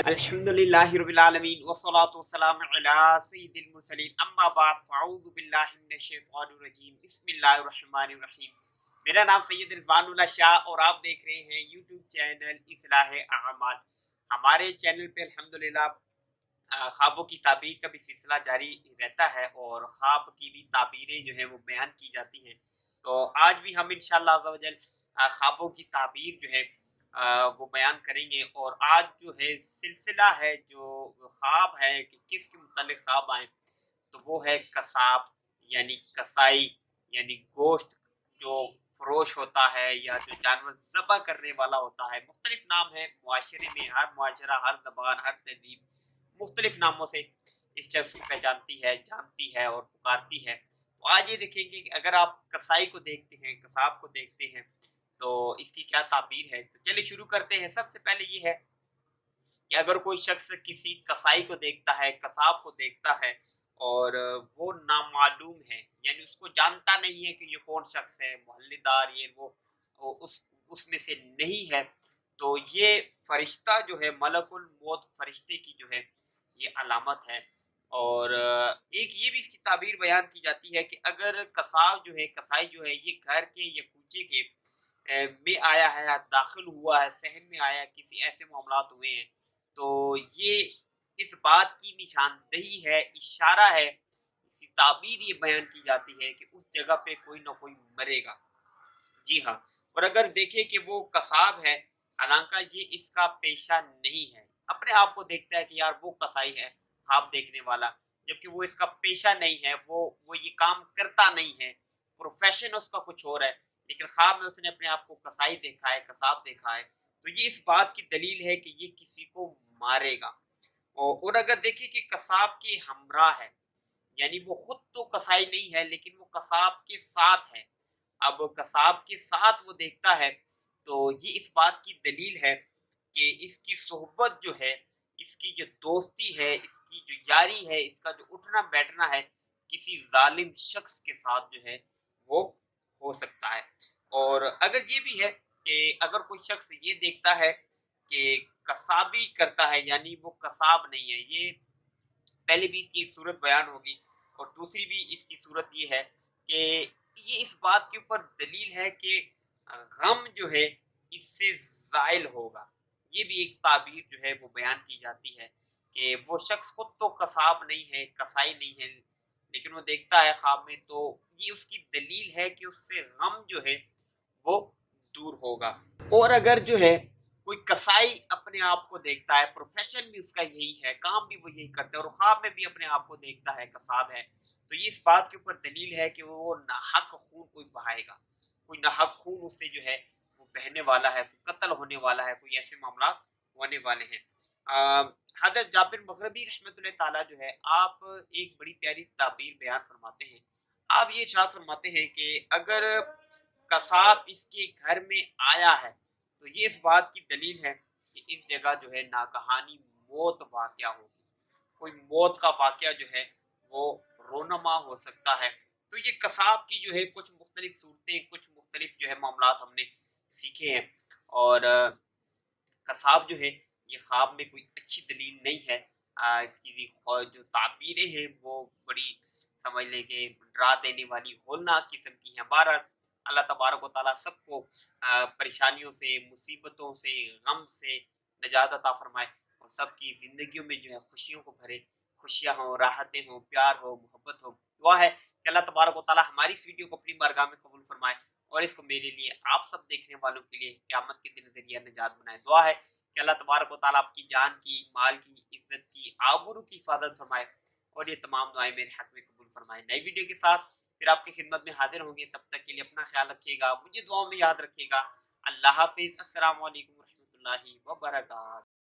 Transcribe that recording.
अल्हम्दुलिल्लाहि रब्बिल आलमीन वस्सलातु वस्सलामु अला सय्यिदिल मुरसलीन अम्मा बाद फ़अऊज़ु बिल्लाहि मिनश शैतानिर रजीम बिस्मिल्लाहिर रहमानिर रहीम। मेरा नाम सैयद रिज़वानुल्लाह शाह और आप देख रहे हैं यूट्यूब चैनल इस्लाह अमाल। हमारे चैनल पे अल्हम्दुलिल्लाह ख्वाबों की ताबीर का भी सिलसिला जारी रहता है और ख्वाब की भी ताबीरें जो है वो बयान की जाती हैं। तो आज भी हम इंशाअल्लाह अज़्ज़ा वजल ख्वाबों की ताबीर जो है वो बयान करेंगे। और आज जो है सिलसिला है जो ख्वाब है कि किसके मुतालिक ख्वाब आए, तो वो है कसाब यानी कसाई यानी गोश्त जो फरोश होता है या जो जानवर ज़बह करने वाला होता है। मुख्तलिफ नाम है मुआशरे में, हर मुआशरा, हर ज़बान, हर तहज़ीब मुख्तलिफ नामों से इस शख्स को पहचानती है, जानती है और पुकारती है। तो आज ये देखेंगे कि अगर आप कसाई को देखते हैं, कसाब को देखते हैं, तो इसकी क्या ताबीर है। तो चलिए शुरू करते हैं। सबसे पहले ये है कि अगर कोई शख्स किसी कसाई को देखता है, कसाब को देखता है और वो नामालूम है, यानी उसको जानता नहीं है कि ये कौन शख्स है, मोहल्लेदार ये वो उसमें से नहीं है, तो ये फरिश्ता जो है, मलकुल मौत फरिश्ते की जो है ये अलामत है। और एक ये भी इसकी ताबीर बयान की जाती है कि अगर कसाब जो है, कसाई जो है, ये घर के या कूचे के में आया है, दाखिल हुआ है, सहन में आया, किसी ऐसे मामलात हुए हैं, तो ये इस बात की निशानदेही है, इशारा है, इसी ताबीर ये बयान की जाती है कि उस जगह पे कोई ना कोई मरेगा। जी हाँ। और अगर देखें कि वो कसाब है, हालांकि ये इसका पेशा नहीं है, अपने आप को देखता है कि यार वो कसाई है, ख्वाब देखने वाला, जबकि वो इसका पेशा नहीं है, वो ये काम करता नहीं है, प्रोफेशन उसका कुछ और है, लेकिन ख्वाब में उसने अपने आप को कसाई देखा है, कसाब देखा है, तो ये इस बात की दलील है कि ये किसी को मारेगा। और अगर देखिए कि कसाब की हमरा है, यानी वो खुद तो कसाई नहीं है लेकिन वो कसाब के साथ है। अब कसाब के साथ वो देखता है, तो ये इस बात की दलील है कि इसकी सोहबत जो है, इसकी जो दोस्ती है, इसकी जो यारी है, इसका जो उठना बैठना है, किसी जालिम शख्स के साथ जो है वो हो सकता है। और अगर ये भी है कि अगर कोई शख्स ये देखता है कि कसाबी करता है, यानी वो कसाब नहीं है, ये पहले भी इसकी एक सूरत बयान होगी। और दूसरी भी इसकी सूरत ये है कि ये इस बात के ऊपर दलील है कि गम जो है इससे ज़ाइल होगा। ये भी एक ताबीर जो है वो बयान की जाती है कि वो शख्स खुद तो कसाब नहीं है, कसाई नहीं है, लेकिन वो देखता है ख्वाब में, तो ये उसकी दलील है कि उससे गम जो है वो दूर होगा। और अगर जो है कोई कसाई अपने आप को देखता है, प्रोफेशन भी उसका यही है, काम भी वो यही करता है और ख्वाब में भी अपने आप को देखता है कसाब है, तो ये इस बात के ऊपर दलील है कि वो नाहक खून कोई बहाएगा, कोई नाहक खून उससे जो है वो बहने वाला है, कोई कत्ल होने वाला है, कोई ऐसे मामला होने वाले हैं। हज़रत जाबिर मग़रिबी रहमतुल्लाह ताला जो है, आप एक बड़ी प्यारी ताबीर बयान फरमाते हैं। आप ये इरशाद फरमाते हैं कि अगर कसाब इसके घर में आया है, तो ये इस बात की दलील है कि इस जगह जो है नागहानी मौत वाक़या होगी। कोई मौत का वाक़या जो है वो रोनमा हो सकता है। तो ये कसाब की जो है कुछ मुख्तलिफ सूरतें, कुछ मुख्तलिफ जो है मामलात हमने सीखे हैं। और कसाब जो है ये ख्वाब में कोई अच्छी दलील नहीं है। इसकी जो ताबीरें हैं वो बड़ी समझ लें कि डरा देने वाली होलनाक किस्म की हैं। बहरहाल अल्लाह तबारक व तआला सबको परेशानियों से, मुसीबतों से, गम से निजात अता फरमाए और सबकी ज़िंदगियों में जो है खुशियों को भरे, खुशियाँ हों, राहतें हों, प्यार हो, मोहब्बत हो। दुआ है कि अल्लाह तबारक व तआला हमारी इस वीडियो को अपनी बारगाह में कबूल फरमाए और इसको मेरे लिए, आप सब देखने वालों के लिए क़यामत के दिन ज़रिया निजात बनाए। दुआ है कि अल्लाह तबारक व तआला आपकी जान की, माल की, इज़्ज़त की, आबरू की हिफाज़त फरमाए और ये तमाम दुआएँ मेरे हक़ में कबूल फरमाए। नई वीडियो के साथ फिर आपकी खिदमत में हाज़िर होंगे, तब तक के लिए अपना ख़्याल रखिएगा, मुझे दुआओं में याद रखिएगा। अल्लाह हाफ़िज़। अस्सलामु अलैकुम व रहमतुल्लाहि व बरकातहू।